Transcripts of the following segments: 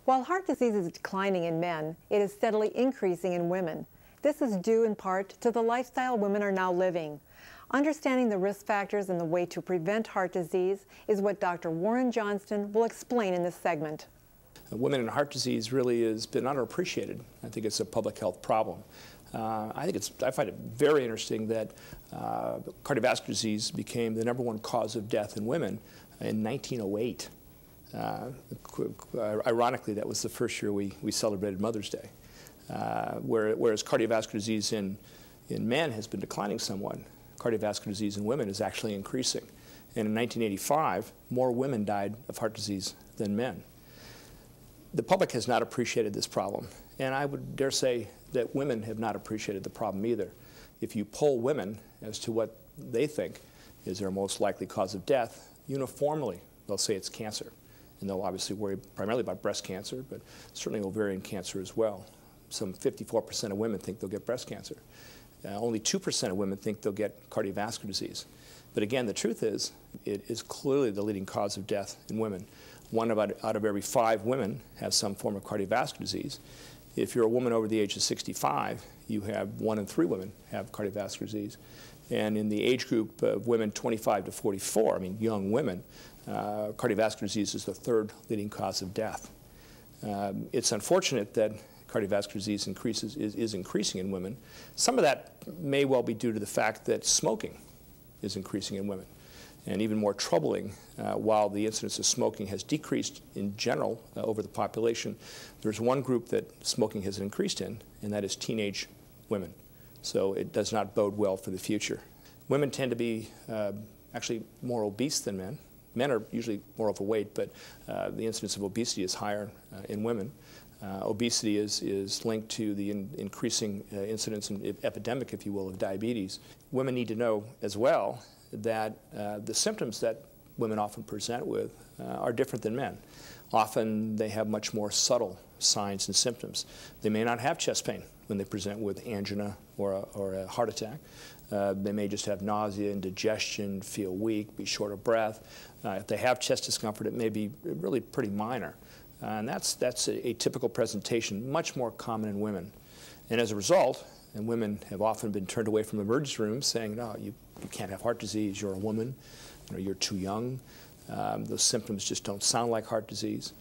While heart disease is declining in men, it is steadily increasing in women. This is due in part to the lifestyle women are now living. Understanding the risk factors and the way to prevent heart disease is what Dr. Warren Johnston will explain in this segment. Women and heart disease really has been underappreciated. I think it's a public health problem. I find it very interesting that cardiovascular disease became the #1 cause of death in women in 1908. Ironically, that was the first year we celebrated Mother's Day. Whereas cardiovascular disease in men has been declining somewhat, cardiovascular disease in women is actually increasing. And in 1985, more women died of heart disease than men. The public has not appreciated this problem, and I would dare say that women have not appreciated the problem either. If you poll women as to what they think is their most likely cause of death, uniformly they'll say it's cancer. And they'll obviously worry primarily about breast cancer, but certainly ovarian cancer as well. Some 54% of women think they'll get breast cancer. Only 2% of women think they'll get cardiovascular disease. But again, the truth is, it is clearly the leading cause of death in women. One out of every 5 women have some form of cardiovascular disease. If you're a woman over the age of 65, you have 1 in 3 women have cardiovascular disease. And in the age group of women 25 to 44, I mean young women, cardiovascular disease is the 3rd leading cause of death. It's unfortunate that cardiovascular disease is increasing in women. Some of that may well be due to the fact that smoking is increasing in women. And even more troubling, while the incidence of smoking has decreased in general over the population, there's one group that smoking has increased in, and that is teenage women. So it does not bode well for the future. Women tend to be actually more obese than men. Men are usually more overweight, but the incidence of obesity is higher in women. Obesity is linked to the increasing incidence and epidemic, if you will, of diabetes. Women need to know as well that the symptoms that women often present with are different than men. Often they have much more subtle signs and symptoms. They may not have chest pain when they present with angina or a heart attack. They may just have nausea, indigestion, feel weak, be short of breath. If they have chest discomfort, it may be really pretty minor. And that's a typical presentation, much more common in women. And as a result, and women have often been turned away from emergency rooms saying, no, you can't have heart disease, you're a woman, you're too young. Those symptoms just don't sound like heart disease.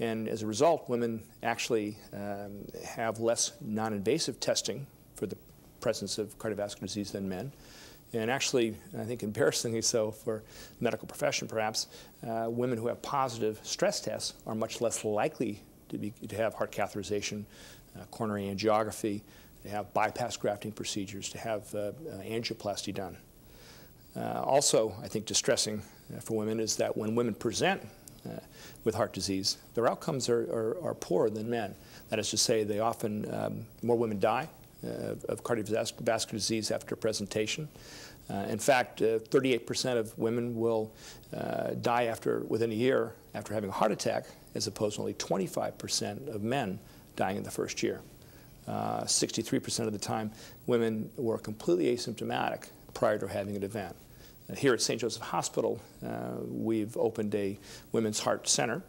And as a result, women actually have less non-invasive testing for the presence of cardiovascular disease than men. And actually, I think embarrassingly so for the medical profession perhaps, women who have positive stress tests are much less likely to have heart catheterization, coronary angiography, to have bypass grafting procedures, to have angioplasty done. Also, I think distressing for women is that when women present with heart disease, their outcomes are poorer than men. That is to say, they often, more women die of cardiovascular disease after presentation. In fact, 38% of women will die within a year after having a heart attack, as opposed to only 25% of men dying in the first year. 63% of the time, women were completely asymptomatic prior to having an event. Here at St. Joseph Hospital, we've opened a women's heart center.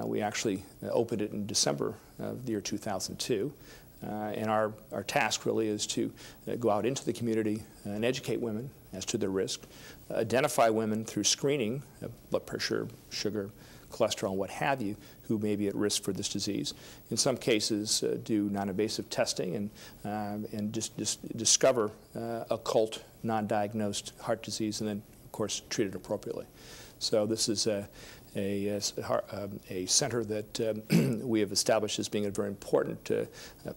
We actually opened it in December of the year 2002. And our task really is to go out into the community and educate women as to their risk, identify women through screening, blood pressure, sugar, cholesterol, and what have you, who may be at risk for this disease. In some cases, do non-invasive testing and discover occult, non-diagnosed heart disease, and then, of course, treat it appropriately. So this is a center that we have established as being a very important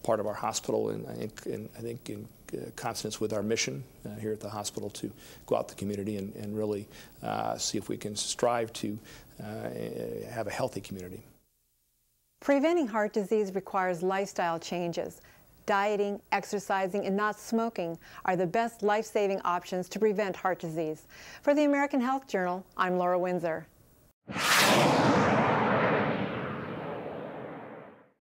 part of our hospital, and I think in consonance with our mission here at the hospital to go out to the community and really see if we can strive to have a healthy community. Preventing heart disease requires lifestyle changes. Dieting, exercising, and not smoking are the best life-saving options to prevent heart disease. For the American Health Journal, I'm Laura Windsor.